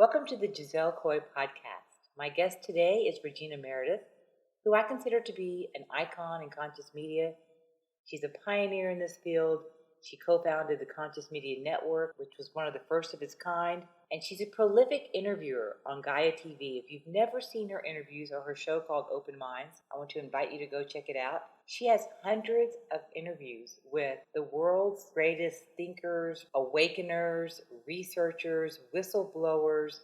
Welcome to the Giselle Koy podcast. My guest today is Regina Meredith, who I consider to be an icon in conscious media. She's a pioneer in this field. She co-founded the Conscious Media Network, which was one of the first of its kind, and she's a prolific interviewer on Gaia TV. If you've never seen her interviews or her show called Open Minds, I want to invite you to go check it out. She has hundreds of interviews with the world's greatest thinkers, awakeners, researchers, whistleblowers.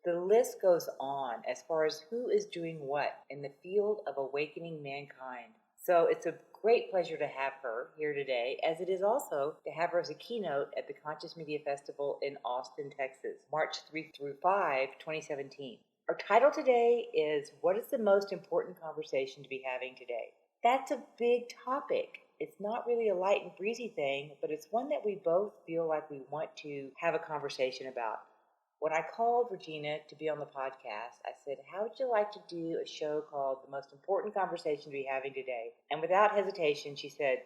The list goes on as far as who is doing what in the field of awakening mankind. So it's a great pleasure to have her here today, as it is also to have her as a keynote at the Conscious Media Festival in Austin, Texas, March 3 through 5, 2017. Our title today is, What is the most important conversation to be having today? That's a big topic. It's not really a light and breezy thing, but it's one that we both feel like we want to have a conversation about. When I called Regina to be on the podcast, I said, how would you like to do a show called The Most Important Conversation to be Having Today? And without hesitation, she said,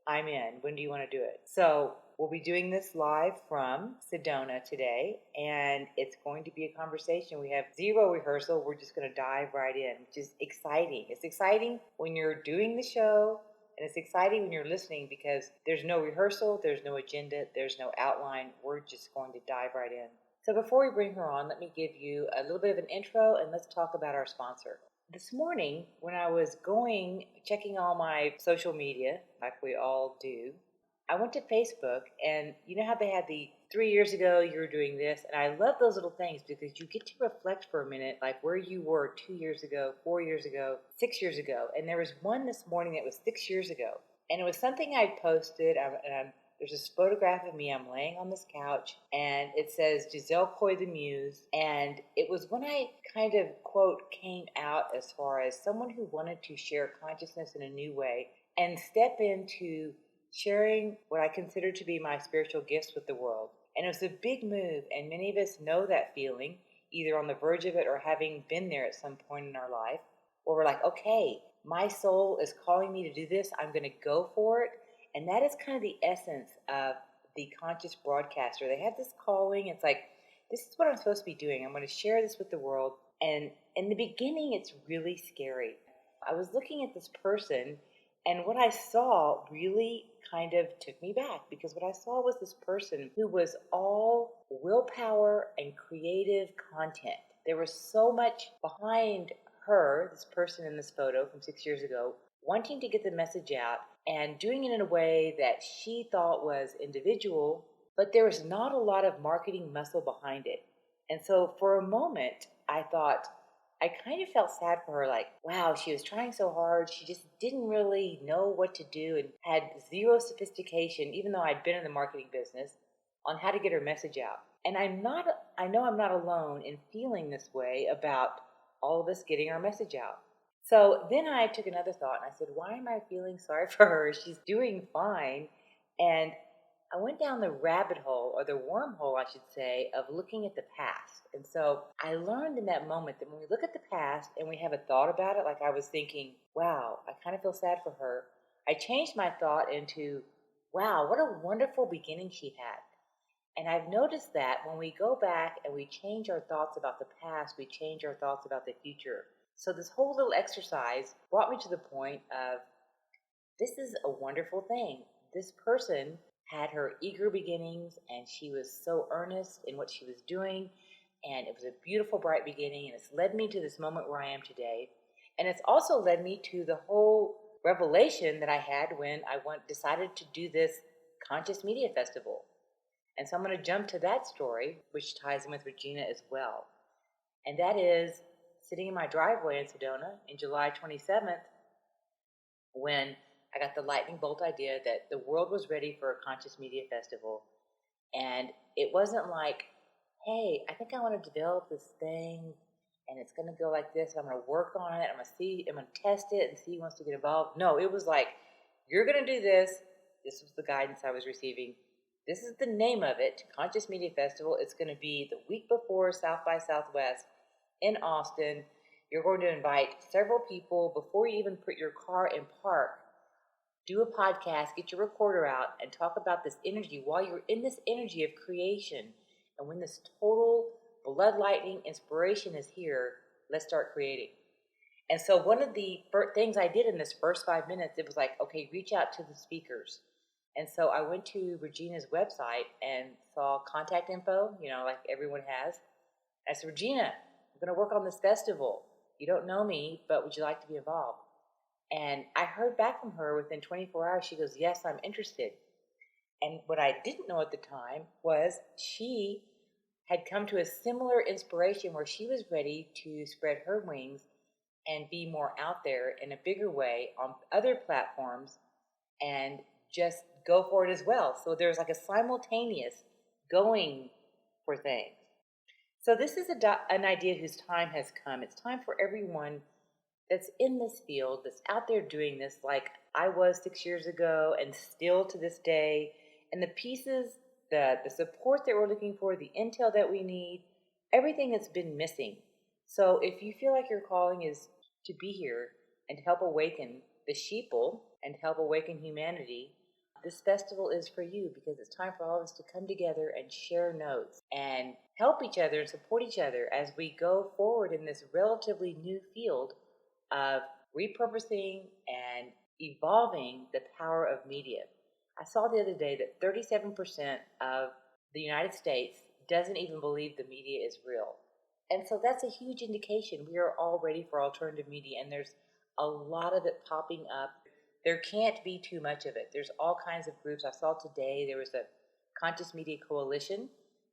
I'm in. When do you want to do it? So we'll be doing this live from Sedona today, and it's going to be a conversation. We have zero rehearsal. We're just going to dive right in, which is exciting. It's exciting when you're doing the show, and it's exciting when you're listening because there's no rehearsal, there's no agenda, there's no outline. We're just going to dive right in. So before we bring her on, let me give you a little bit of an intro and let's talk about our sponsor. This morning, when I was checking all my social media, like we all do, I went to Facebook, and you know how they had the 3 years ago you were doing this, and I love those little things because you get to reflect for a minute, like where you were 2 years ago, 4 years ago, 6 years ago. And there was one this morning that was 6 years ago, and it was something I'd posted, there's this photograph of me. I'm laying on this couch, and it says Giselle Koy the Muse. And it was when I kind of, quote, came out as far as someone who wanted to share consciousness in a new way and step into sharing what I consider to be my spiritual gifts with the world. And it was a big move, and many of us know that feeling, either on the verge of it or having been there at some point in our life, where we're like, okay, my soul is calling me to do this. I'm going to go for it. And that is kind of the essence of the conscious broadcaster. They have this calling. It's like, this is what I'm supposed to be doing. I'm going to share this with the world. And in the beginning, it's really scary. I was looking at this person, and what I saw really kind of took me back, because what I saw was this person who was all willpower and creative content. There was so much behind her, this person in this photo from 6 years ago, wanting to get the message out and doing it in a way that she thought was individual, but there was not a lot of marketing muscle behind it. And so for a moment, I thought, I kind of felt sad for her, like, wow, she was trying so hard. She just didn't really know what to do and had zero sophistication, even though I'd been in the marketing business, on how to get her message out. And I know I'm not alone in feeling this way about all of us getting our message out. So then I took another thought, and I said, why am I feeling sorry for her? She's doing fine. And I went down the rabbit hole, or the wormhole, I should say, of looking at the past. And so I learned in that moment that when we look at the past and we have a thought about it, like I was thinking, wow, I kind of feel sad for her, I changed my thought into, wow, what a wonderful beginning she had. And I've noticed that when we go back and we change our thoughts about the past, we change our thoughts about the future. So this whole little exercise brought me to the point of, this is a wonderful thing. This person had her eager beginnings, and she was so earnest in what she was doing, and it was a beautiful, bright beginning, and it's led me to this moment where I am today. And it's also led me to the whole revelation that I had when I decided to do this Conscious Media Festival. And so I'm going to jump to that story, which ties in with Regina as well. And that is sitting in my driveway in Sedona in July 27th, when I got the lightning bolt idea that the world was ready for a Conscious Media Festival. And it wasn't like, hey, I think I want to develop this thing, and it's going to go like this. I'm going to work on it. I'm going to test it and see who wants to get involved. No, it was like, you're going to do this. This was the guidance I was receiving. This is the name of it, Conscious Media Festival. It's going to be the week before South by Southwest in Austin. You're going to invite several people before you even put your car in park. Do a podcast, get your recorder out, and talk about this energy while you're in this energy of creation. And when this total blood lightning, inspiration is here. Let's start creating. And so one of the things I did in this first 5 minutes, it was like, okay, reach out to the speakers. And so I went to Regina's website and saw contact info, like everyone has. I said, Regina, I'm going to work on this festival. You don't know me, but would you like to be involved? And I heard back from her within 24 hours. She goes, yes, I'm interested. And what I didn't know at the time was she had come to a similar inspiration where she was ready to spread her wings and be more out there in a bigger way on other platforms and just go for it as well. So there's like a simultaneous going for things. So this is an idea whose time has come. It's time for everyone that's in this field, that's out there doing this like I was 6 years ago and still to this day. And the pieces, the support that we're looking for, the intel that we need, everything that's been missing. So if you feel like your calling is to be here and help awaken the sheeple and help awaken humanity, this festival is for you, because it's time for all of us to come together and share notes and help each other and support each other as we go forward in this relatively new field of repurposing and evolving the power of media. I saw the other day that 37% of the United States doesn't even believe the media is real. And so that's a huge indication we are all ready for alternative media, and there's a lot of it popping up. There can't be too much of it. There's all kinds of groups. I saw today there was a Conscious Media Coalition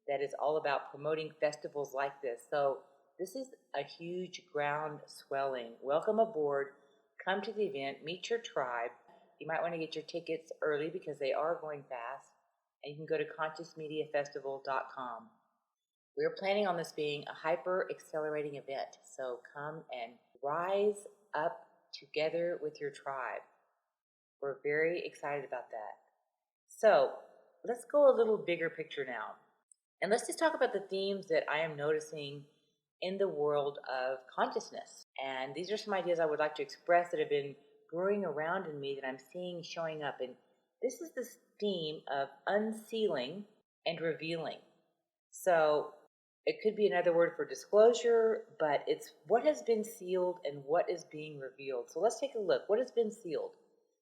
that is all about promoting festivals like this. So this is a huge ground swelling. Welcome aboard. Come to the event. Meet your tribe. You might want to get your tickets early because they are going fast. And you can go to consciousmediafestival.com. We are planning on this being a hyper-accelerating event. So come and rise up together with your tribe. We're very excited about that. So let's go a little bigger picture now. And let's just talk about the themes that I am noticing in the world of consciousness. And these are some ideas I would like to express that have been brewing around in me that I'm seeing showing up. And this is this theme of unsealing and revealing. So it could be another word for disclosure, but it's what has been sealed and what is being revealed. So let's take a look. What has been sealed?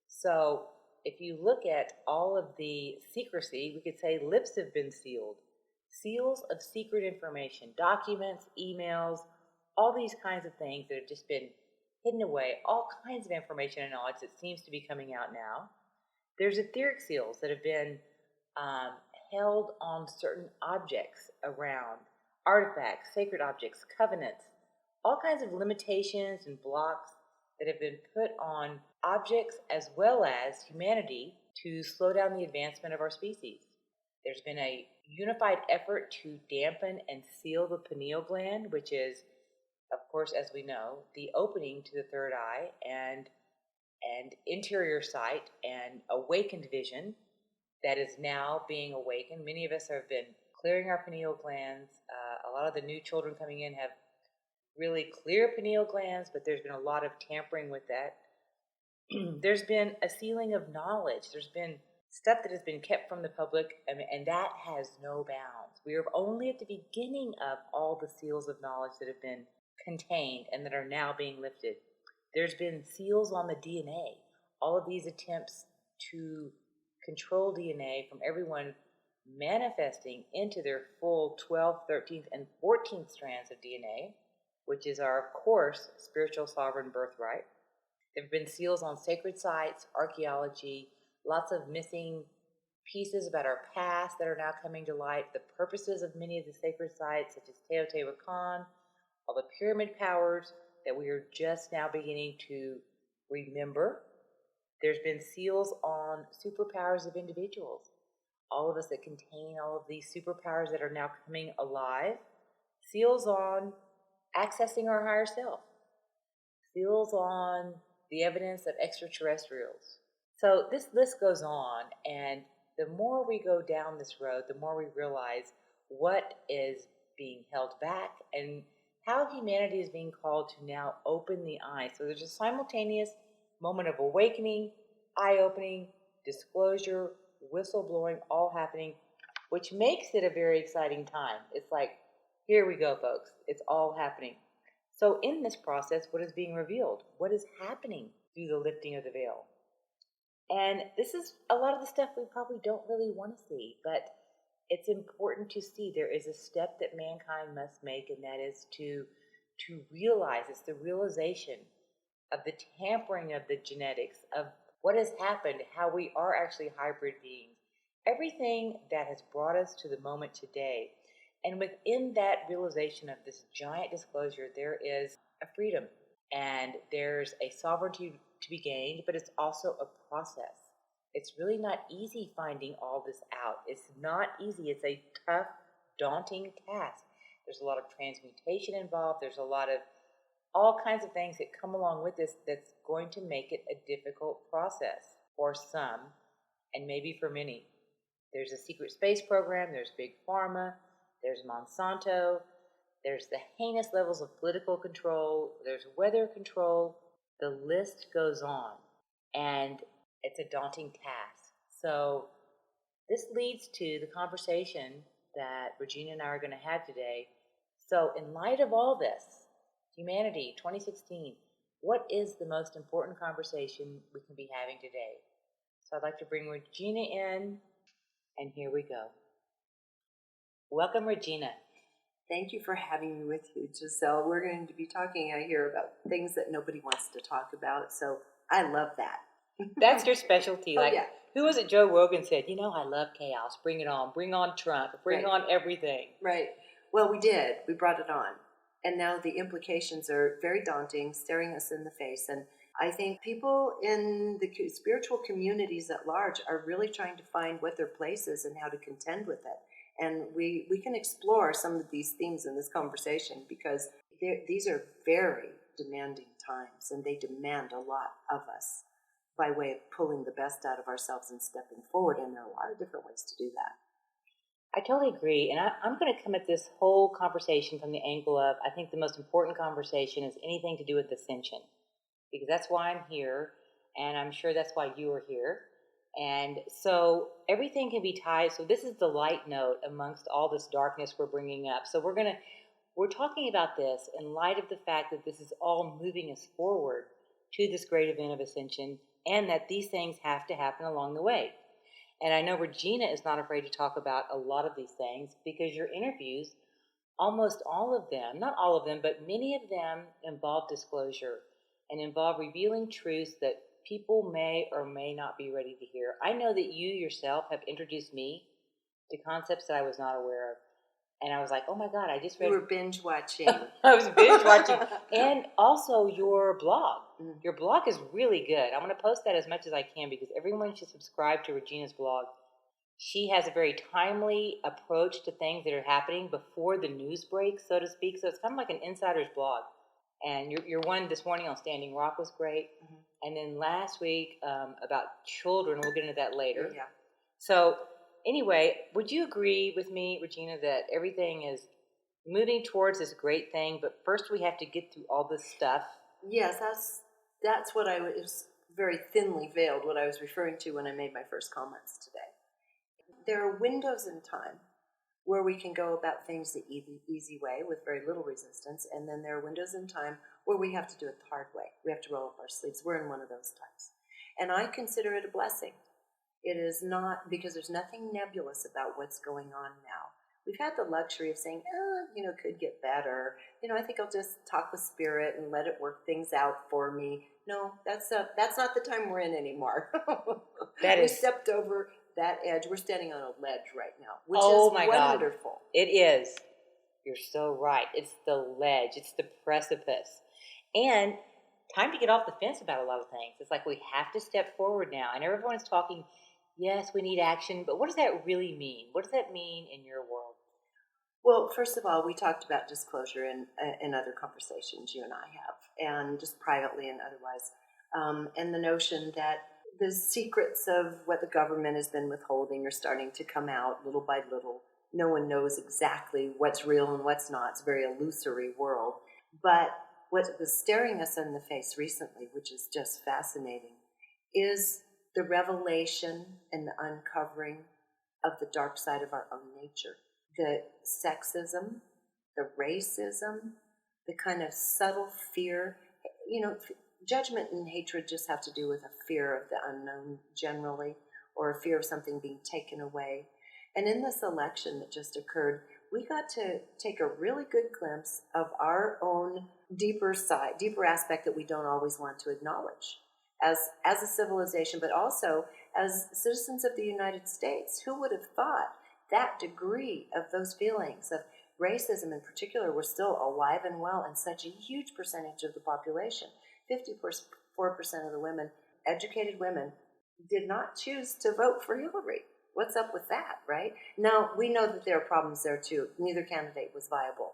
So if you look at all of the secrecy, we could say lips have been sealed. Seals of secret information, documents, emails, all these kinds of things that have just been hidden away, all kinds of information and knowledge that seems to be coming out now. There's etheric seals that have been held on certain objects around, artifacts, sacred objects, covenants, all kinds of limitations and blocks that have been put on objects as well as humanity to slow down the advancement of our species. There's been a unified effort to dampen and seal the pineal gland, which is, of course, as we know, the opening to the third eye and interior sight and awakened vision that is now being awakened. Many of us have been clearing our pineal glands. A lot of the new children coming in have really clear pineal glands, but there's been a lot of tampering with that. There's been a sealing of knowledge. There's been stuff that has been kept from the public, and that has no bounds. We are only at the beginning of all the seals of knowledge that have been contained and that are now being lifted. There's been seals on the DNA. All of these attempts to control DNA from everyone manifesting into their full 12th, 13th, and 14th strands of DNA, which is our, of course, spiritual sovereign birthright. There have been seals on sacred sites, archaeology, lots of missing pieces about our past that are now coming to light, the purposes of many of the sacred sites, such as Teotihuacan, all the pyramid powers that we are just now beginning to remember. There's been seals on superpowers of individuals, all of us that contain all of these superpowers that are now coming alive. Seals on accessing our higher self. Seals on the evidence of extraterrestrials. So this list goes on, and the more we go down this road, the more we realize what is being held back and how humanity is being called to now open the eye. So there's a simultaneous moment of awakening, eye-opening, disclosure, whistleblowing, all happening, which makes it a very exciting time. It's like Here we go, folks. It's all happening. So, in this process, what is being revealed? What is happening through the lifting of the veil? And this is a lot of the stuff we probably don't really want to see, but it's important to see there is a step that mankind must make, and that is to realize it's the realization of the tampering of the genetics, of what has happened, how we are actually hybrid beings, everything that has brought us to the moment today. And within that realization of this giant disclosure, there is a freedom and there's a sovereignty to be gained, but it's also a process. It's really not easy finding all this out. It's not easy. It's a tough, daunting task. There's a lot of transmutation involved. There's a lot of all kinds of things that come along with this that's going to make it a difficult process for some and maybe for many. There's a secret space program, there's Big Pharma, there's Monsanto, there's the heinous levels of political control, there's weather control. The list goes on, and it's a daunting task. So this leads to the conversation that Regina and I are going to have today. So in light of all this, Humanity 2016, what is the most important conversation we can be having today? So I'd like to bring Regina in, and here we go. Welcome, Regina. Thank you for having me with you, Giselle. We're going to be talking, I hear, about things that nobody wants to talk about, so I love that. That's your specialty. Oh, yeah. Who was it? Joe Rogan said, I love chaos. Bring it on. Bring on Trump. Bring on everything. Right. Well, we did. We brought it on. And now the implications are very daunting, staring us in the face. And I think people in the spiritual communities at large are really trying to find what their place is and how to contend with it. And we can explore some of these themes in this conversation because these are very demanding times, and they demand a lot of us by way of pulling the best out of ourselves and stepping forward. And there are a lot of different ways to do that. I totally agree. And I'm going to come at this whole conversation from the angle of, I think the most important conversation is anything to do with ascension, because that's why I'm here, and I'm sure that's why you are here. And so everything can be tied. So this is the light note amongst all this darkness we're bringing up. So we're talking about this in light of the fact that this is all moving us forward to this great event of ascension, and that these things have to happen along the way. And I know Regina is not afraid to talk about a lot of these things because your interviews, almost all of them, not all of them, but many of them involve disclosure and involve revealing truths that people may or may not be ready to hear. I know that you yourself have introduced me to concepts that I was not aware of. And I was like, oh my God, I just read. You were binge watching. I was binge watching. And also your blog. Mm-hmm. Your blog is really good. I'm going to post that as much as I can because everyone should subscribe to Regina's blog. She has a very timely approach to things that are happening before the news breaks, so to speak. So it's kind of like an insider's blog. And your one this morning on Standing Rock was great. Mm-hmm. And then last week about children, we'll get into that later. Yeah. So anyway, would you agree with me, Regina, that everything is moving towards this great thing, but first we have to get through all this stuff? Yes, that's what I was very thinly veiled, what I was referring to when I made my first comments today. There are windows in time where we can go about things the easy way with very little resistance, and then there are windows in time where we have to do it the hard way. We have to roll up our sleeves. We're in one of those times. And I consider it a blessing. It is not, because there's nothing nebulous about what's going on now. We've had the luxury of saying, could get better. I think I'll just talk with spirit and let it work things out for me. No, that's not the time we're in anymore. We stepped over that edge. We're standing on a ledge right now, which is wonderful. God. It is. You're so right. It's the ledge. It's the precipice. And time to get off the fence about a lot of things. It's like we have to step forward now. And everyone's talking, yes, we need action, but what does that really mean? What does that mean in your world? Well, first of all, we talked about disclosure in other conversations you and I have, and just privately and otherwise, and the notion that the secrets of what the government has been withholding are starting to come out little by little. No one knows exactly what's real and what's not. It's a very illusory world. But what was staring us in the face recently, which is just fascinating, is the revelation and the uncovering of the dark side of our own nature. The sexism, the racism, the kind of subtle fear. Judgment and hatred just have to do with a fear of the unknown generally, or a fear of something being taken away. And in this election that just occurred, we got to take a really good glimpse of our own deeper side, deeper aspect that we don't always want to acknowledge as a civilization, but also as citizens of the United States. Who would have thought that degree of those feelings of racism in particular were still alive and well in such a huge percentage of the population? 54% of the women, educated women, did not choose to vote for Hillary. What's up with that, right? Now, we know that there are problems there too. Neither candidate was viable.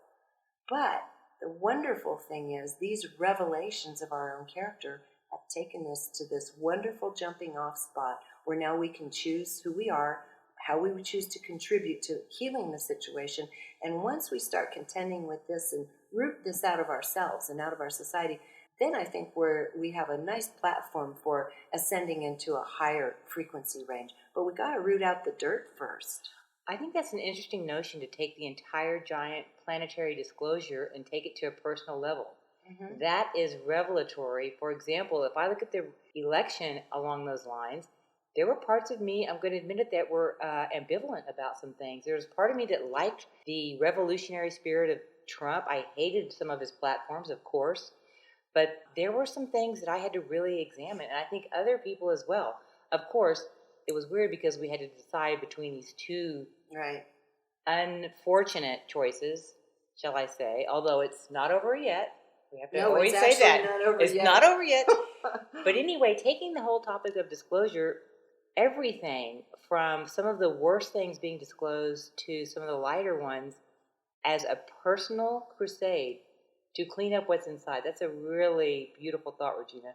But the wonderful thing is these revelations of our own character have taken us to this wonderful jumping off spot where now we can choose who we are, how we would choose to contribute to healing the situation. And once we start contending with this and root this out of ourselves and out of our society, then I think we have a nice platform for ascending into a higher frequency range. But we got to root out the dirt first. I think that's an interesting notion to take the entire giant planetary disclosure and take it to a personal level. Mm-hmm. That is revelatory. For example, if I look at the election along those lines, there were parts of me, I'm going to admit it, that were ambivalent about some things. There was part of me that liked the revolutionary spirit of Trump. I hated some of his platforms, of course. But there were some things that I had to really examine, and I think other people as well. Of course, it was weird because we had to decide between these two unfortunate choices, shall I say, although it's not over yet. We have to always say that. It's not over yet. But anyway, taking the whole topic of disclosure, everything from some of the worst things being disclosed to some of the lighter ones as a personal crusade to clean up what's inside. That's a really beautiful thought, Regina.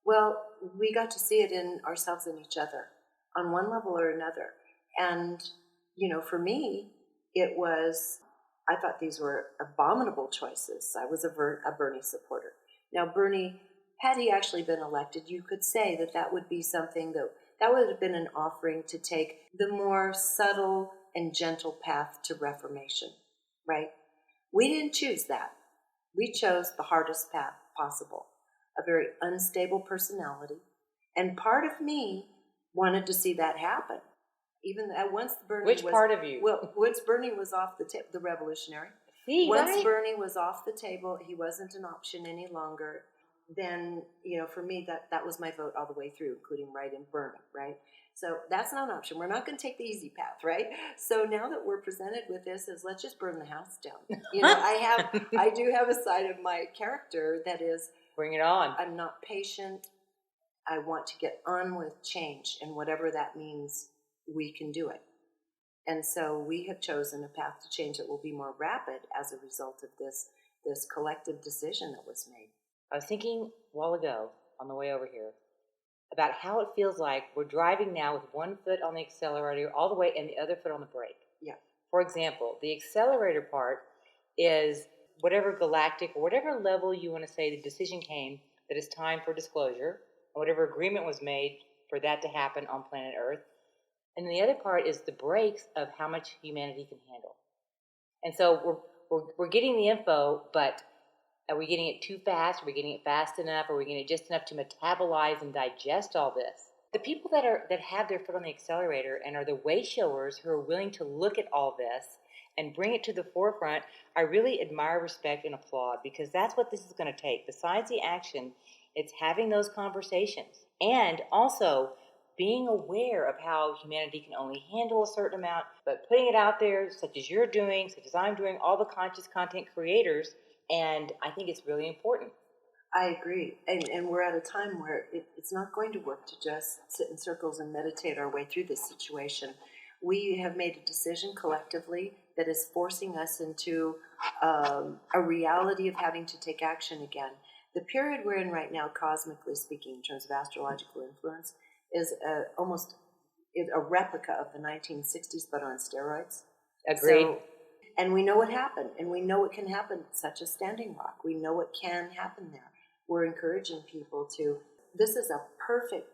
Well, we got to see it in ourselves and each other on one level or another. And, for me, I thought these were abominable choices. I was a Bernie supporter. Now, Bernie, had he actually been elected, you could say that would be something that would have been an offering to take the more subtle and gentle path to reformation, right? We didn't choose that. We chose the hardest path possible, a very unstable personality. And part of me wanted to see that happen. Even once Bernie Which part of you? Well, once Bernie was off the revolutionary. Once Bernie was off the table, he wasn't an option any longer. Then, for me, that was my vote all the way through, including write-in Bernie, right? So that's not an option. We're not going to take the easy path, right? So now that we're presented with this, let's just burn the house down. I do have a side of my character that is, bring it on. I'm not patient. I want to get on with change, and whatever that means, we can do it. And so we have chosen a path to change that will be more rapid as a result of this collective decision that was made. I was thinking a while ago on the way over here about how it feels like we're driving now with one foot on the accelerator all the way and the other foot on the brake. Yeah. For example, the accelerator part is whatever galactic or whatever level you want to say the decision came that it's time for disclosure, or whatever agreement was made for that to happen on planet Earth. And the other part is the brakes of how much humanity can handle. And so we're getting the info, but are we getting it too fast? Are we getting it fast enough? Are we getting it just enough to metabolize and digest all this? The people that have their foot on the accelerator and are the way showers who are willing to look at all this and bring it to the forefront, I really admire, respect, and applaud, because that's what this is going to take. Besides the action, it's having those conversations and also being aware of how humanity can only handle a certain amount, but putting it out there, such as you're doing, such as I'm doing, all the conscious content creators, and I think it's really important. I agree. And we're at a time where it's not going to work to just sit in circles and meditate our way through this situation. We have made a decision collectively that is forcing us into a reality of having to take action again. The period we're in right now, cosmically speaking, in terms of astrological influence, is almost a replica of the 1960s, but on steroids. Agreed. And we know what happened, and we know what can happen at such a Standing Rock. We know what can happen there. We're encouraging people this is a perfect,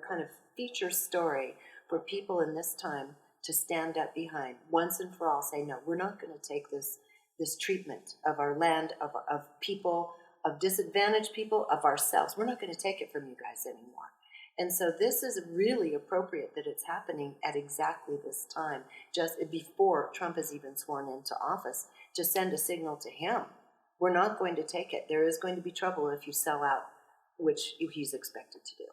kind of feature story for people in this time to stand up behind. Once and for all, say, no, we're not going to take this this treatment of our land, of people, of disadvantaged people, of ourselves. We're not going to take it from you guys anymore. And so this is really appropriate that it's happening at exactly this time, just before Trump has even sworn into office, to send a signal to him. We're not going to take it. There is going to be trouble if you sell out, which he's expected to do.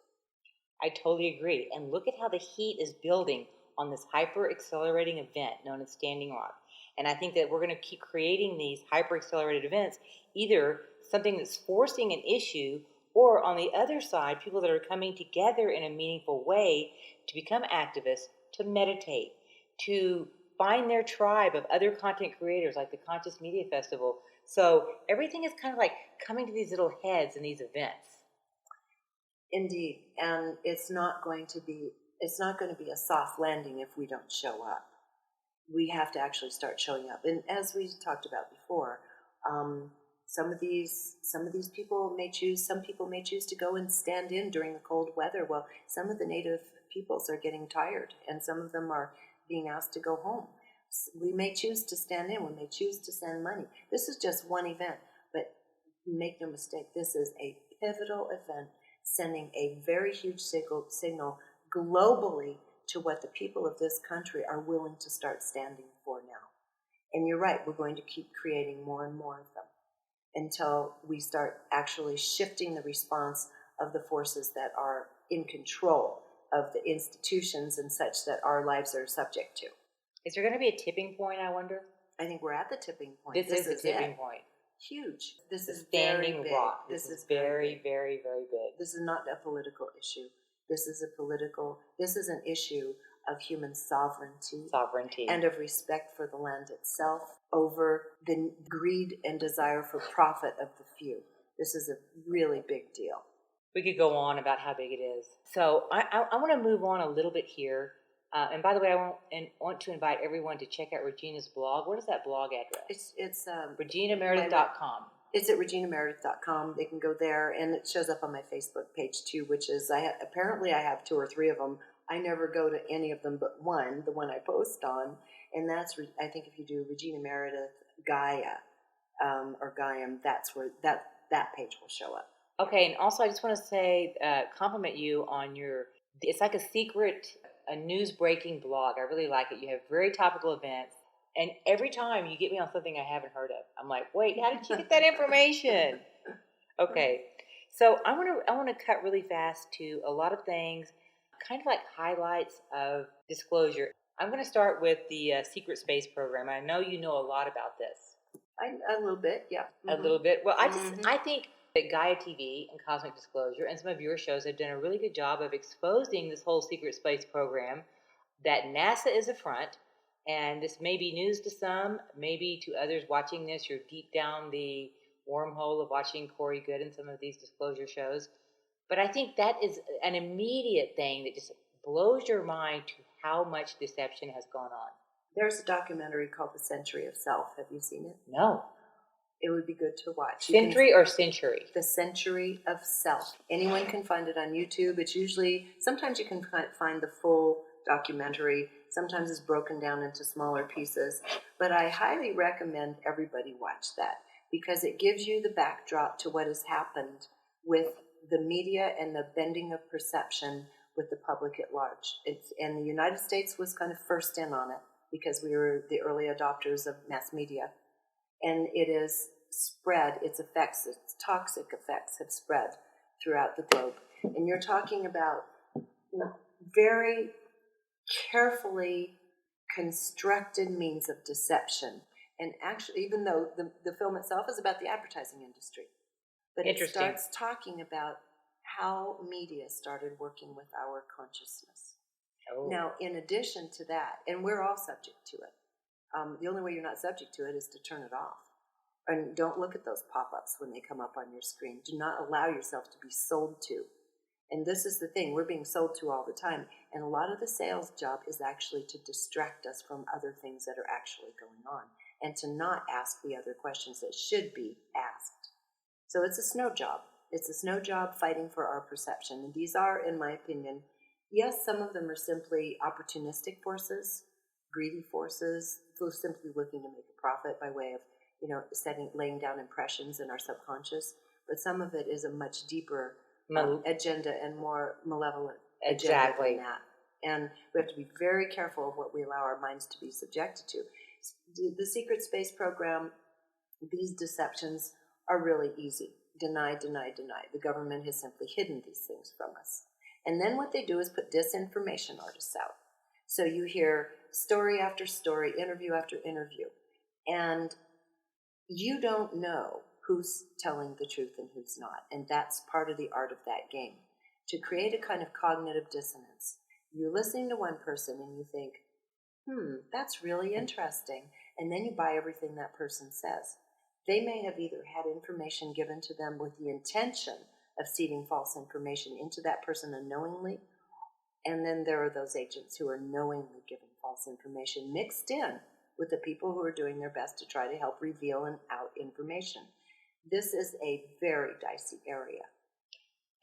I totally agree. And look at how the heat is building on this hyper-accelerating event known as Standing Rock. And I think that we're going to keep creating these hyper-accelerated events, either something that's forcing an issue, or on the other side, people that are coming together in a meaningful way to become activists, to meditate, to find their tribe of other content creators like the Conscious Media Festival. So everything is kind of like coming to these little heads in these events. Indeed, and it's not going to be a soft landing if we don't show up. We have to actually start showing up. And as we talked about before, some of these people may choose. Some people may choose to go and stand in during the cold weather. Well, some of the native peoples are getting tired, and some of them are being asked to go home. We may choose to stand in. We may choose to send money. This is just one event, but make no mistake, this is a pivotal event, sending a very huge signal globally to what the people of this country are willing to start standing for now. And you're right, we're going to keep creating more and more of them until we start actually shifting the response of the forces that are in control of the institutions and such that our lives are subject to. Is there going to be a tipping point, I wonder? I think we're at the tipping point. This is the tipping point. Huge. This is Standing very big. rock. This is very, very, very big. This is not a political issue. This is an issue of human sovereignty and of respect for the land itself over the greed and desire for profit of the few. This is a really big deal. We could go on about how big it is. So I want to move on a little bit here. And by the way, I want to invite everyone to check out Regina's blog. What is that blog address? It's ReginaMeredith.com. It's at ReginaMeredith.com. They can go there, and it shows up on my Facebook page too, which is apparently I have 2 or 3 of them. I never go to any of them but one, the one I post on, and that's I think if you do Regina Meredith Gaia or Gaiam, that's where that page will show up. Okay, and also I just want to say compliment you on it's like a secret, a news breaking blog. I really like it. You have very topical events. And every time you get me on something I haven't heard of, I'm like, wait, how did you get that information? Okay, so I want to cut really fast to a lot of things, kind of like highlights of disclosure. I'm going to start with the Secret Space Program. I know you know a lot about this. A little bit, yeah. Mm-hmm. A little bit. Well, I think that Gaia TV and Cosmic Disclosure and some of your shows have done a really good job of exposing this whole Secret Space Program, that NASA is a front. And this may be news to some, maybe to others watching this, you're deep down the wormhole of watching Corey Good and some of these disclosure shows. But I think that is an immediate thing that just blows your mind to how much deception has gone on. There's a documentary called The Century of Self. Have you seen it? No. It would be good to watch. Century or Century? The Century of Self. Anyone can find it on YouTube. It's usually, sometimes you can find the full documentary. Sometimes it's broken down into smaller pieces. But I highly recommend everybody watch that because it gives you the backdrop to what has happened with the media and the bending of perception with the public at large. And the United States was kind of first in on it because we were the early adopters of mass media. And it is spread, its effects, its toxic effects have spread throughout the globe. And you're talking about very carefully constructed means of deception. And actually, even though the film itself is about the advertising industry, but it starts talking about how media started working with our consciousness. Oh. Now, in addition to that, and we're all subject to it, the only way you're not subject to it is to turn it off. And don't look at those pop-ups when they come up on your screen. Do not allow yourself to be sold to. And this is the thing, we're being sold to all the time. And a lot of the sales job is actually to distract us from other things that are actually going on and to not ask the other questions that should be asked. So it's a snow job. It's a snow job fighting for our perception. And these are, in my opinion, yes, some of them are simply opportunistic forces, greedy forces, who are simply looking to make a profit by way of laying down impressions in our subconscious. But some of it is a much deeper Mal- agenda and more malevolent Exactly. agenda than that. And we have to be very careful of what we allow our minds to be subjected to. The secret space program, these deceptions are really easy. Deny, deny, deny. The government has simply hidden these things from us. And then what they do is put disinformation artists out. So you hear story after story, interview after interview, and you don't know who's telling the truth and who's not. And that's part of the art of that game. To create a kind of cognitive dissonance. You're listening to one person and you think, that's really interesting. And then you buy everything that person says. They may have either had information given to them with the intention of seeding false information into that person unknowingly, and then there are those agents who are knowingly giving false information mixed in with the people who are doing their best to try to help reveal and out information. This is a very dicey area.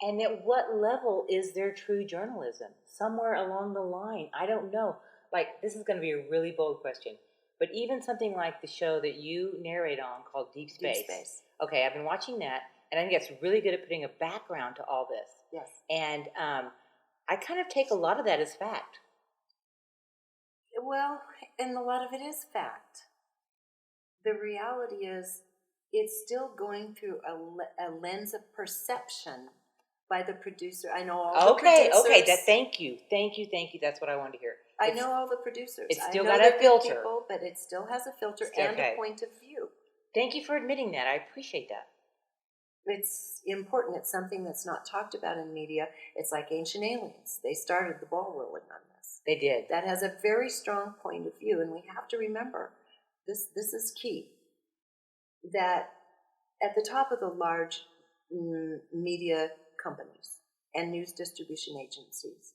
And at what level is there true journalism? Somewhere along the line, I don't know. Like, this is going to be a really bold question, but even something like the show that you narrate on called Deep Space. Deep Space. Okay, I've been watching that, and I think it's really good at putting a background to all this. Yes. And I kind of take a lot of that as fact. Well, and a lot of it is fact. The reality is it's still going through a lens of perception by the producer. I know all the producers. Okay. Thank you. That's what I wanted to hear. I know all the producers. It's still got a filter. People, but it still has a filter and a point of view. Thank you for admitting that. I appreciate that. It's important. It's something that's not talked about in media. It's like Ancient Aliens. They started the ball rolling on this. They did. That has a very strong point of view, and we have to remember this is key. That at the top of the large media companies and news distribution agencies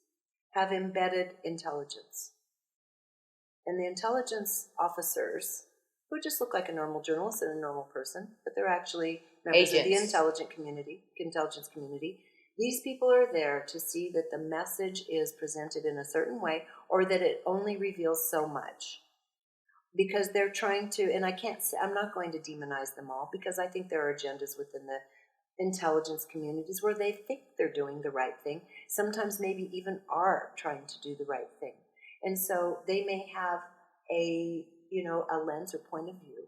have embedded intelligence. And the intelligence officers, who just look like a normal journalist and a normal person, but they're actually members of the intelligence community. These people are there to see that the message is presented in a certain way or that it only reveals so much. Because they're trying to, and I'm not going to demonize them all, because I think there are agendas within the intelligence communities where they think they're doing the right thing, sometimes maybe even are trying to do the right thing. And so they may have a lens or point of view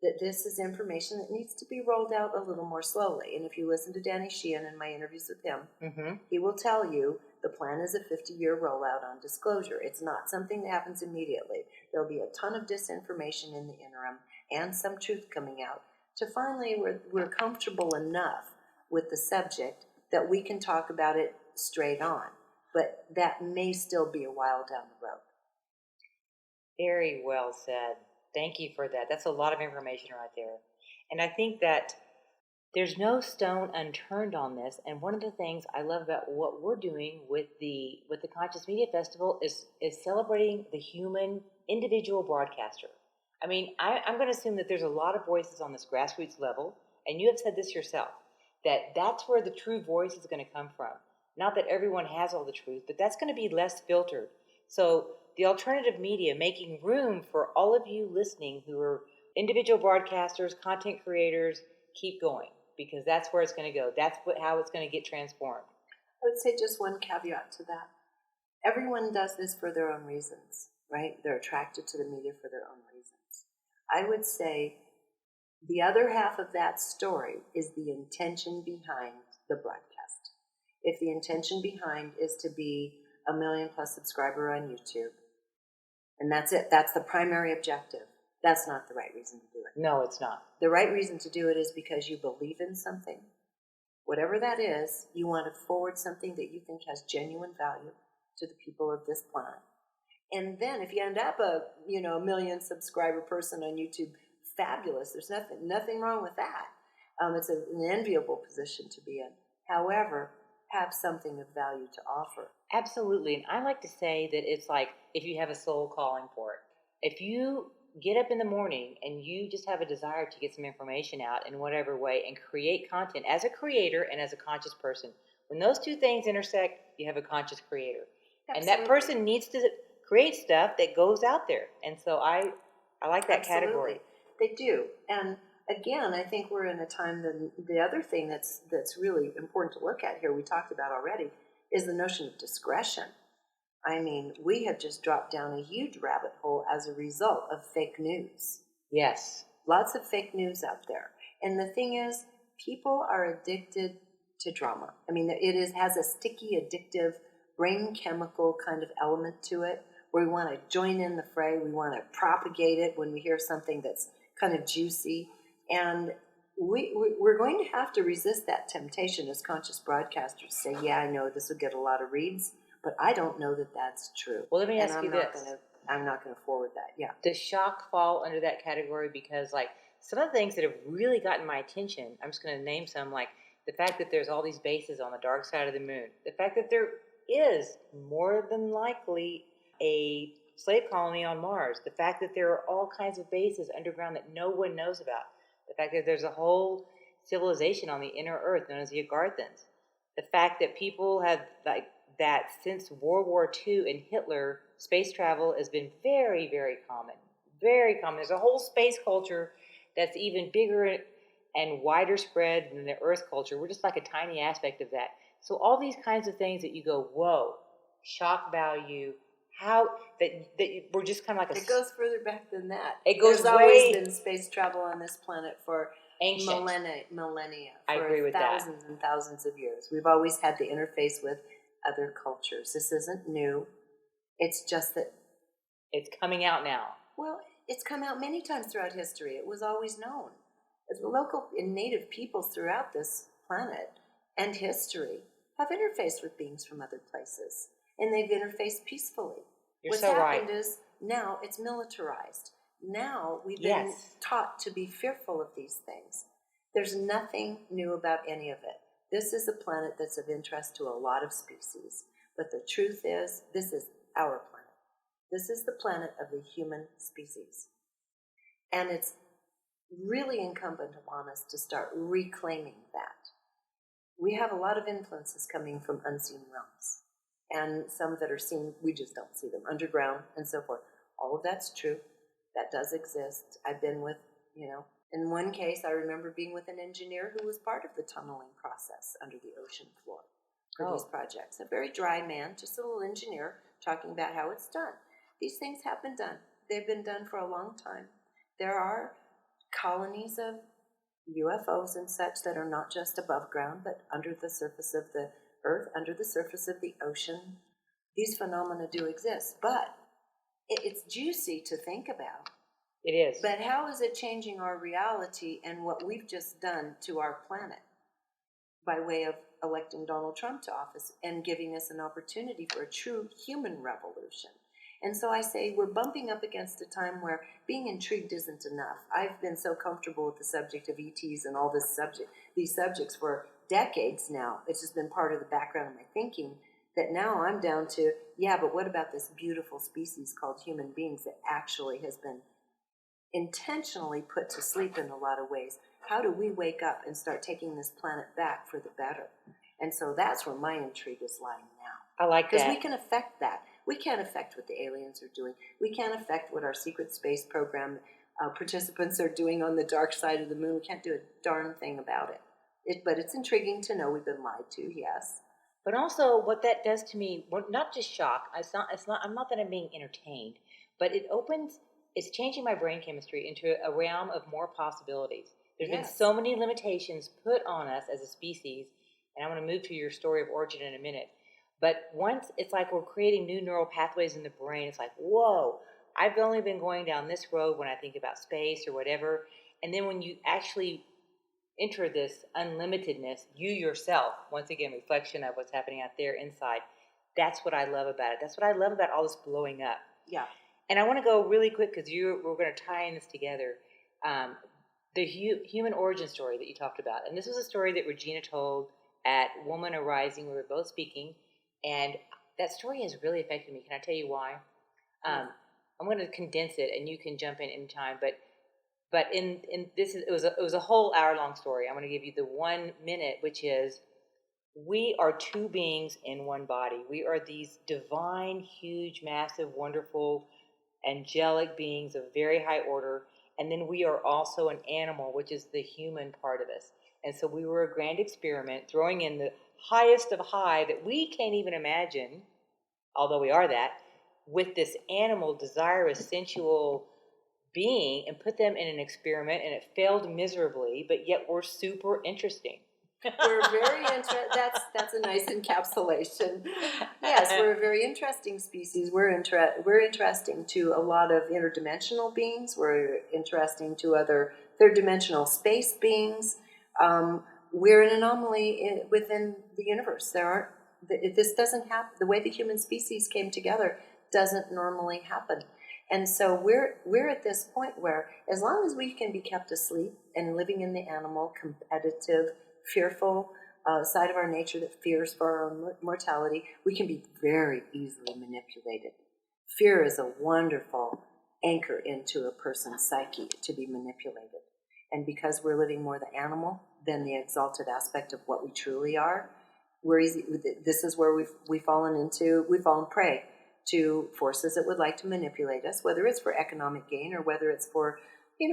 that this is information that needs to be rolled out a little more slowly. And if you listen to Danny Sheehan in my interviews with him, he will tell you the plan is a 50-year rollout on disclosure. It's not something that happens immediately. There'll be a ton of disinformation in the interim and some truth coming out to finally we're comfortable enough with the subject that we can talk about it straight on. But that may still be a while down the road. Very well said. Thank you for that. That's a lot of information right there. And I think that there's no stone unturned on this. And one of the things I love about what we're doing with the Conscious Media Festival is celebrating the human individual broadcaster. I mean, I'm going to assume that there's a lot of voices on this grassroots level, and you have said this yourself, that's where the true voice is going to come from. Not that everyone has all the truth, but that's going to be less filtered. So the alternative media, making room for all of you listening who are individual broadcasters, content creators, keep going, because that's where it's going to go. That's how it's going to get transformed. I would say just one caveat to that. Everyone does this for their own reasons, right? They're attracted to the media for their own reasons. I would say the other half of that story is the intention behind the broadcast. If the intention behind is to be a 1 million+ subscriber on YouTube, and that's it, that's the primary objective, that's not the right reason to do it. No, it's not. The right reason to do it is because you believe in something. Whatever that is, you want to forward something that you think has genuine value to the people of this planet. And then if you end up a 1 million subscriber person on YouTube, fabulous. There's nothing wrong with that. It's an enviable position to be in. However, have something of value to offer. Absolutely. And I like to say that it's like if you have a soul calling for it. If you get up in the morning and you just have a desire to get some information out in whatever way and create content as a creator and as a conscious person, when those two things intersect, you have a conscious creator. Absolutely. And that person needs to create stuff that goes out there. And so I like that category. They do. And again, I think we're in a time that the other thing that's really important to look at here, we talked about already, is the notion of discretion. I mean, we have just dropped down a huge rabbit hole as a result of fake news. Yes. Lots of fake news out there. And the thing is, people are addicted to drama. I mean, has a sticky, addictive, brain chemical kind of element to it, where we want to join in the fray. We want to propagate it when we hear something that's kind of juicy. And we're going to have to resist that temptation as conscious broadcasters to say, yeah, I know this will get a lot of reads, but I don't know that that's true. Well, let me ask you this. I'm not going to forward that, yeah. Does shock fall under that category? Because, like, some of the things that have really gotten my attention, I'm just going to name some, like the fact that there's all these bases on the dark side of the moon, the fact that there is more than likely a slave colony on Mars, the fact that there are all kinds of bases underground that no one knows about, the fact that there's a whole civilization on the inner Earth known as the Agarthans, the fact that people have, like, that since World War II and Hitler, space travel has been very, very common. Very common. There's a whole space culture that's even bigger and wider spread than the Earth culture. We're just like a tiny aspect of that. So all these kinds of things that you go, whoa, shock value, how that we're just kind of like a... It goes further back than that. There's always been space travel on this planet for ancient millennia. I agree with thousands and thousands of years. We've always had the interface with other cultures. This isn't new. It's just that it's coming out now. Well, it's come out many times throughout history. It was always known. The local and native peoples throughout this planet and history have interfaced with beings from other places, and they've interfaced peacefully. What's so right. happened is now it's militarized. Now we've been taught to be fearful of these things. There's nothing new about any of it. This is a planet that's of interest to a lot of species, but the truth is, this is our planet. This is the planet of the human species. And it's really incumbent upon us to start reclaiming that. We have a lot of influences coming from unseen realms, and some that are seen, we just don't see them, underground and so forth. All of that's true. That does exist. I've been with, in one case, I remember being with an engineer who was part of the tunneling process under the ocean floor for these projects. A very dry man, just a little engineer, talking about how it's done. These things have been done. They've been done for a long time. There are colonies of UFOs and such that are not just above ground, but under the surface of the earth, under the surface of the ocean. These phenomena do exist, but it's juicy to think about. It is. But how is it changing our reality and what we've just done to our planet by way of electing Donald Trump to office and giving us an opportunity for a true human revolution? And so I say we're bumping up against a time where being intrigued isn't enough. I've been so comfortable with the subject of ETs and all these subjects for decades now. It's just been part of the background of my thinking that now I'm down to, but what about this beautiful species called human beings that actually has been intentionally put to sleep in a lot of ways? How do we wake up and start taking this planet back for the better? And so that's where my intrigue is lying now. I like that. Because we can affect that. We can't affect what the aliens are doing. We can't affect what our secret space program participants are doing on the dark side of the moon. We can't do a darn thing about it. But it's intriguing to know we've been lied to, yes. But also what that does to me, not just shock, I'm not that I'm being entertained, but it's changing my brain chemistry into a realm of more possibilities. There's been so many limitations put on us as a species, and I'm going to move to your story of origin in a minute. But once it's like we're creating new neural pathways in the brain, it's like, whoa, I've only been going down this road when I think about space or whatever. And then when you actually enter this unlimitedness, you yourself, once again, reflection of what's happening out there inside, that's what I love about it. That's what I love about all this blowing up. Yeah. And I want to go really quick because we're going to tie in this together. The human origin story that you talked about. And this was a story that Regina told at Woman Arising. We were both speaking. And that story has really affected me. Can I tell you why? I'm going to condense it, and you can jump in anytime. But in this, it was a whole hour-long story. I'm going to give you the 1 minute, which is we are two beings in one body. We are these divine, huge, massive, wonderful, angelic beings of very high order, and then we are also an animal, which is the human part of us. And so we were a grand experiment, throwing in the highest of high that we can't even imagine, although we are that, with this animal, desirous, sensual being, and put them in an experiment, and it failed miserably, but yet we're super interesting. We're very interesting. That's a nice encapsulation. Yes, we're a very interesting species. We're interesting to a lot of interdimensional beings. We're interesting to other third-dimensional space beings. We're an anomaly within the universe. This doesn't happen. The way the human species came together doesn't normally happen. And so we're at this point where, as long as we can be kept asleep and living in the animal, competitive, fearful side of our nature that fears for our own mortality, we can be very easily manipulated. Fear is a wonderful anchor into a person's psyche to be manipulated. And because we're living more the animal than the exalted aspect of what we truly are, this is where we've fallen prey to forces that would like to manipulate us, whether it's for economic gain or whether it's for,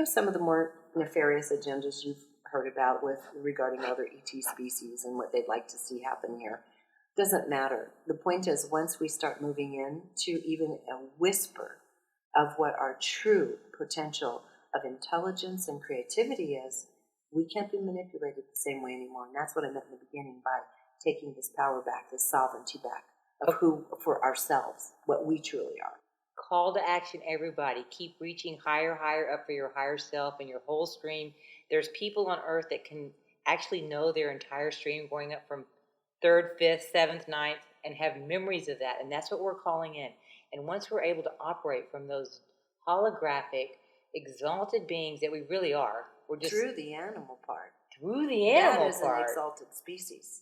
some of the more nefarious agendas you've heard about regarding other ET species and what they'd like to see happen here. Doesn't matter. The point is, once we start moving into even a whisper of what our true potential of intelligence and creativity is, we can't be manipulated the same way anymore. And that's what I meant in the beginning by taking this power back, this sovereignty back of who, for ourselves, what we truly are. Call to action, everybody. Keep reaching higher, higher up for your higher self and your whole stream. There's people on earth that can actually know their entire stream going up from 3rd, 5th, 7th, 9th, and have memories of that. And that's what we're calling in. And once we're able to operate from those holographic, exalted beings that we really are, we're just... Through the animal part. Through the animal part. That is an exalted species.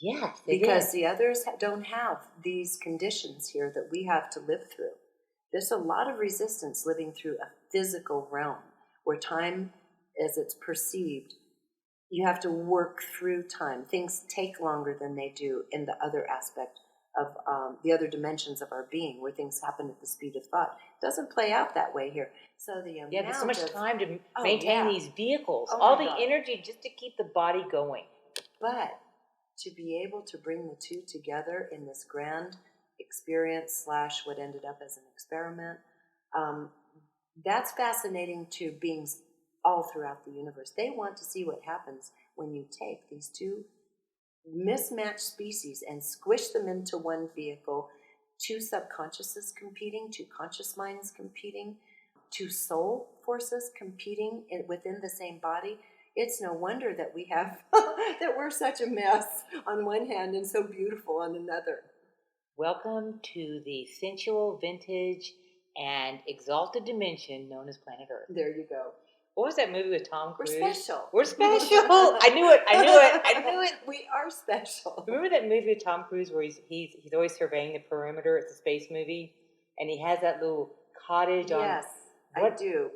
Yes, because the others don't have these conditions here that we have to live through. There's a lot of resistance living through a physical realm where time, as it's perceived, you have to work through time. Things take longer than they do in the other aspect of the other dimensions of our being, where things happen at the speed of thought. It doesn't play out that way here. So there's so much time to maintain these vehicles, all the energy just to keep the body going. But to be able to bring the two together in this grand experience / what ended up as an experiment, that's fascinating to beings all throughout the universe. They want to see what happens when you take these two mismatched species and squish them into one vehicle, two subconsciouses competing, two conscious minds competing, two soul forces competing within the same body. It's no wonder that we have that we're such a mess on one hand and so beautiful on another. Welcome to the sensual, vintage, and exalted dimension known as planet Earth. There you go. What was that movie with Tom Cruise? We're special. We're special. I knew it. We are special. Remember that movie with Tom Cruise where he's always surveying the perimeter? It's a space movie, and he has that little cottage on. Yes. I do.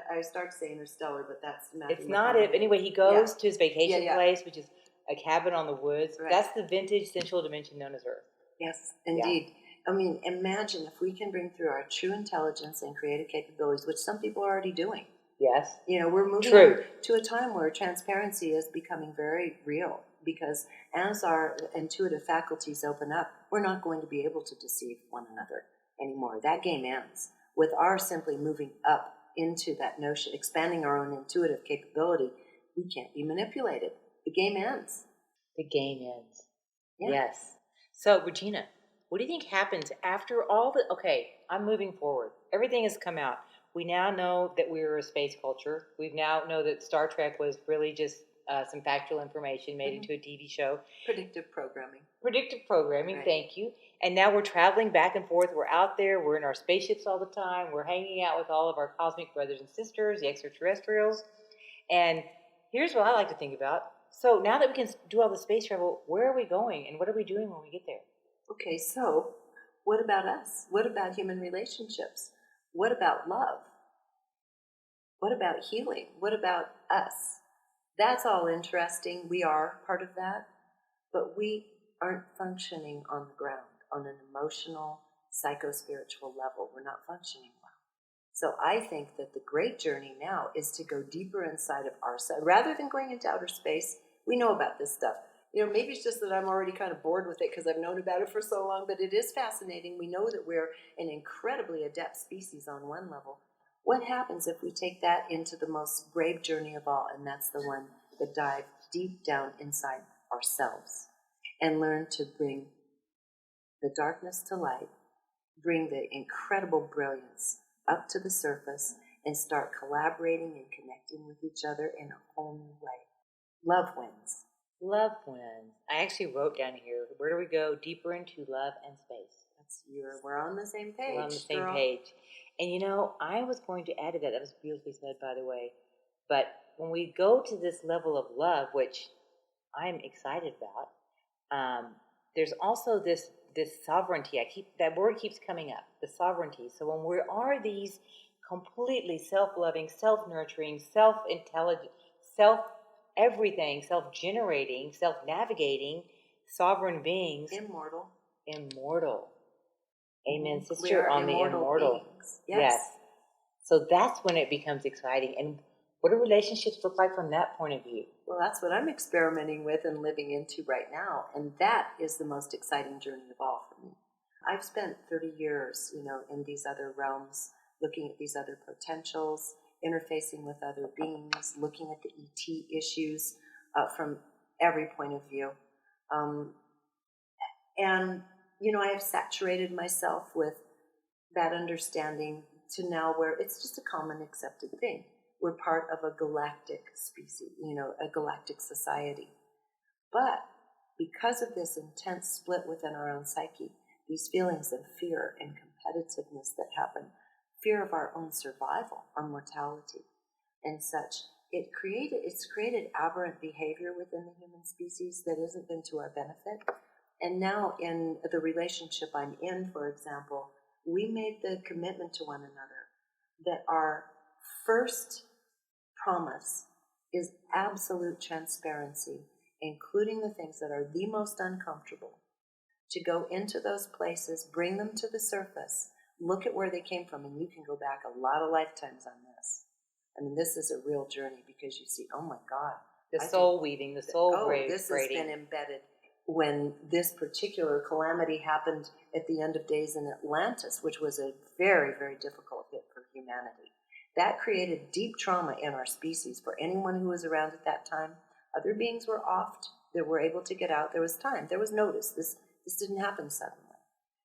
I start saying Interstellar, but that's not. It's not it. Anyway, he goes to his vacation place, which is a cabin on the woods. Right. That's the vintage sensual dimension known as Earth. Yes, indeed. Yeah. I mean, imagine if we can bring through our true intelligence and creative capabilities, which some people are already doing. Yes. We're moving to a time where transparency is becoming very real, because as our intuitive faculties open up, we're not going to be able to deceive one another anymore. That game ends. With our simply moving up into that notion, expanding our own intuitive capability, we can't be manipulated. The game ends. The game ends. Yeah. Yes. So, Regina, what do you think happens after all the... Okay, I'm moving forward. Everything has come out. We now know that we're a space culture. We now know that Star Trek was really just some factual information made into a TV show. Predictive programming. Right. Thank you. And now we're traveling back and forth. We're out there. We're in our spaceships all the time. We're hanging out with all of our cosmic brothers and sisters, the extraterrestrials. And here's what I like to think about. So now that we can do all the space travel, where are we going and what are we doing when we get there? Okay, so what about us? What about human relationships? What about love? What about healing? What about us? That's all interesting. We are part of that, but we aren't functioning on the ground, on an emotional, psycho-spiritual level. We're not functioning well. So I think that the great journey now is to go deeper inside of ourselves. Rather than going into outer space, we know about this stuff. Maybe it's just that I'm already kind of bored with it because I've known about it for so long, but it is fascinating. We know that we're an incredibly adept species on one level. What happens if we take that into the most brave journey of all, and that's the one that dives deep down inside ourselves and learn to bring the darkness to light, bring the incredible brilliance up to the surface, and start collaborating and connecting with each other in a whole new way. Love wins. Love wins. I actually wrote down here, where do we go? Deeper into love and space. We're on the same page. We're on the same girl. page. And I was going to add to that. That was beautifully said, by the way. But when we go to this level of love, which I'm excited about, there's also this sovereignty. That word keeps coming up, the sovereignty. So when we are these completely self-loving, self-nurturing, self-intelligent, self-everything, self-generating, self-navigating, sovereign beings. Immortal. Amen, sister, on the immortal. Yes. So that's when it becomes exciting. And what do relationships look like from that point of view? Well, that's what I'm experimenting with and living into right now. And that is the most exciting journey of all for me. I've spent 30 years, in these other realms, looking at these other potentials, interfacing with other beings, looking at the ET issues from every point of view. And I have saturated myself with that understanding to now where it's just a common accepted thing. We're part of a galactic species, a galactic society. But because of this intense split within our own psyche, these feelings of fear and competitiveness that happen, fear of our own survival, our mortality, and such, it's created aberrant behavior within the human species that hasn't been to our benefit. And now in the relationship I'm in, for example, we made the commitment to one another that our first promise is absolute transparency, including the things that are the most uncomfortable, to go into those places, bring them to the surface, look at where they came from, and you can go back a lot of lifetimes on this. I mean, this is a real journey because you see, oh my God. The soul weaving, the soul braiding. This has been embedded. When this particular calamity happened at the end of days in Atlantis, which was a very, very difficult hit for humanity, that created deep trauma in our species. For anyone who was around at that time, other beings were offed. They were able to get out. There was time. There was notice. This didn't happen suddenly.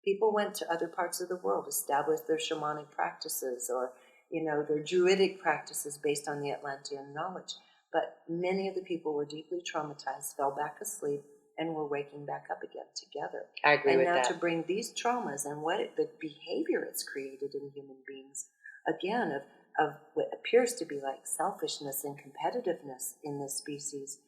People went to other parts of the world, established their shamanic practices or, their druidic practices based on the Atlantean knowledge. But many of the people were deeply traumatized, fell back asleep, and we're waking back up again together. I agree with that. And now to bring these traumas and the behavior it's created in human beings, again, of what appears to be like selfishness and competitiveness in this species,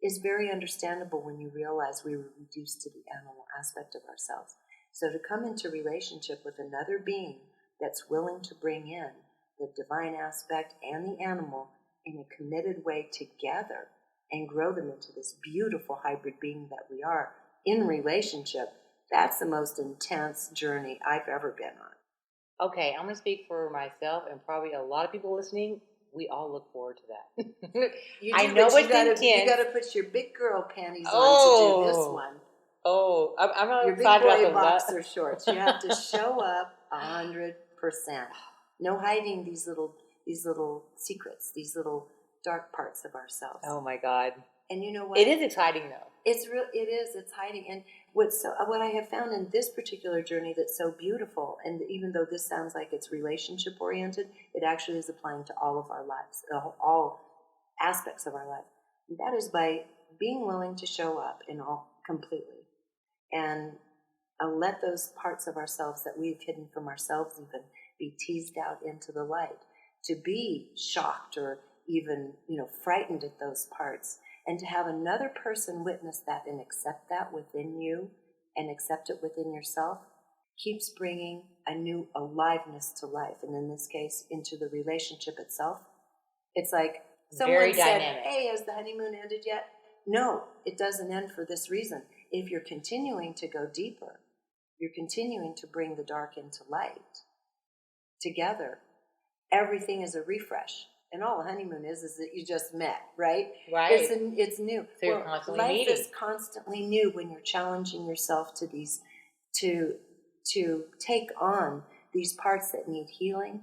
is very understandable when you realize we were reduced to the animal aspect of ourselves. So to come into relationship with another being that's willing to bring in the divine aspect and the animal in a committed way together, and grow them into this beautiful hybrid being that we are in relationship, that's the most intense journey I've ever been on. Okay, I'm going to speak for myself and probably a lot of people listening. We all look forward to that. I know it's intense. You got to put your big girl panties on to do this one. Oh, I'm not your excited big boy about boxer shorts. You have to show up 100%. No hiding these little secrets, these little dark parts of ourselves. Oh my God! And you know what? It is exciting though. It's real. It is. It's hiding. And what I have found in this particular journey that's so beautiful, and even though this sounds like it's relationship oriented, it actually is applying to all of our lives, all aspects of our life. And that is by being willing to show up in all completely, and let those parts of ourselves that we've hidden from ourselves even be teased out into the light. To be shocked or even, frightened at those parts, and to have another person witness that and accept that within you and accept it within yourself keeps bringing a new aliveness to life. And in this case, into the relationship itself. It's like someone said, hey, has the honeymoon ended yet? No, it doesn't end for this reason. If you're continuing to go deeper, you're continuing to bring the dark into light together, everything is a refresh. And all a honeymoon is that you just met, right? Right. It's new. So you're constantly life meeting. is constantly new when you're challenging yourself to these, to take on these parts that need healing.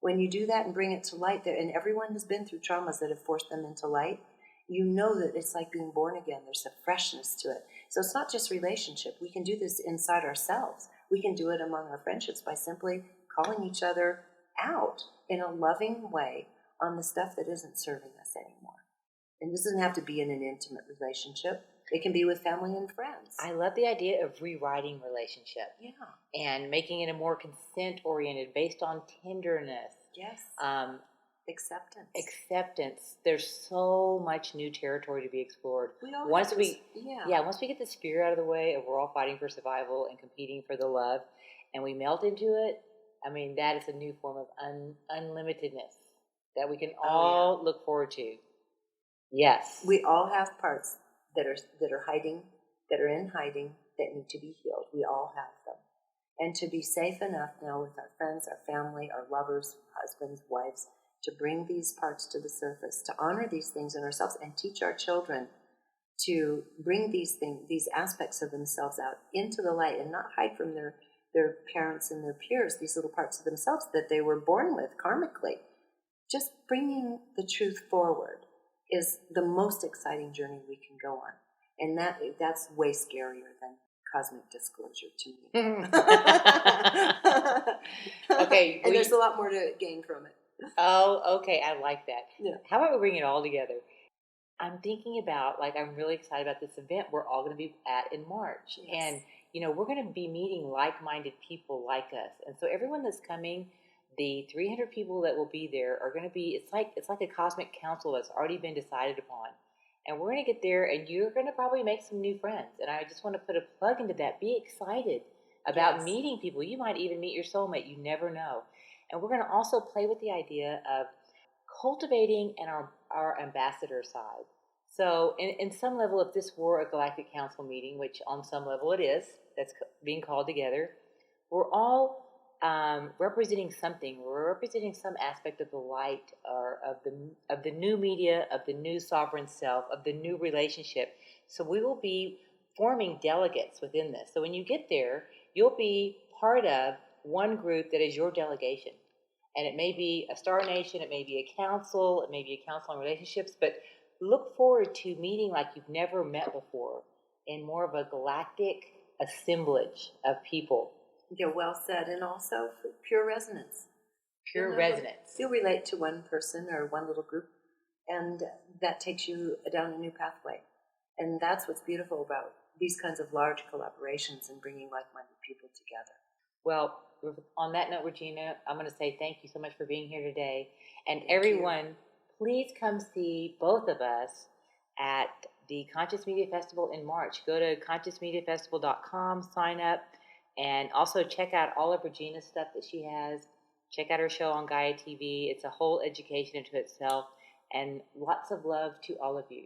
When you do that and bring it to light, there, and everyone has been through traumas that have forced them into light, you know that it's like being born again. There's a freshness to it. So it's not just relationship. We can do this inside ourselves. We can do it among our friendships by simply calling each other out in a loving way on the stuff that isn't serving us anymore. And this doesn't have to be in an intimate relationship. It can be with family and friends. I love the idea of rewriting relationship. Yeah. And making it a more consent-oriented, based on tenderness. Yes. Acceptance. Acceptance. There's so much new territory to be explored. Once we get the fear out of the way of we're all fighting for survival and competing for the love, and we melt into it, I mean, that is a new form of unlimitedness that we can all look forward to. Yes. We all have parts that are hiding, that are in hiding, that need to be healed. We all have them. And to be safe enough now with our friends, our family, our lovers, husbands, wives, to bring these parts to the surface, to honor these things in ourselves and teach our children to bring these things, these aspects of themselves out into the light and not hide from their parents and their peers, these little parts of themselves that they were born with karmically. Just bringing the truth forward is the most exciting journey we can go on. And that's way scarier than cosmic disclosure to me. Okay. And there's a lot more to gain from it. Oh, okay. I like that. Yeah. How about we bring it all together? I'm thinking about, I'm really excited about this event we're all going to be at in March. Yes. And, we're going to be meeting like-minded people like us. And so everyone that's coming, the 300 people that will be there are going to be, it's like a cosmic council that's already been decided upon. And we're going to get there, and you're going to probably make some new friends. And I just want to put a plug into that. Be excited about meeting people. You might even meet your soulmate. You never know. And we're going to also play with the idea of cultivating our ambassador side. So in some level, if this were a Galactic Council meeting, which on some level it is, that's being called together, we're all representing something. We're representing some aspect of the light, or of the new media, of the new sovereign self, of the new relationship. So we will be forming delegates within this. So when you get there, you'll be part of one group that is your delegation. And it may be a star nation, it may be a council, it may be a council on relationships, but look forward to meeting like you've never met before in more of a galactic assemblage of people. Yeah, well said. And also pure resonance. Pure resonance. You'll relate to one person or one little group, and that takes you down a new pathway. And that's what's beautiful about these kinds of large collaborations and bringing like-minded people together. Well, on that note, Regina, I'm going to say thank you so much for being here today. And Thank everyone, you. Please come see both of us at the Conscious Media Festival in March. Go to consciousmediafestival.com, sign up, and also check out all of Regina's stuff that she has. Check out her show on Gaia TV. It's a whole education into itself. And lots of love to all of you.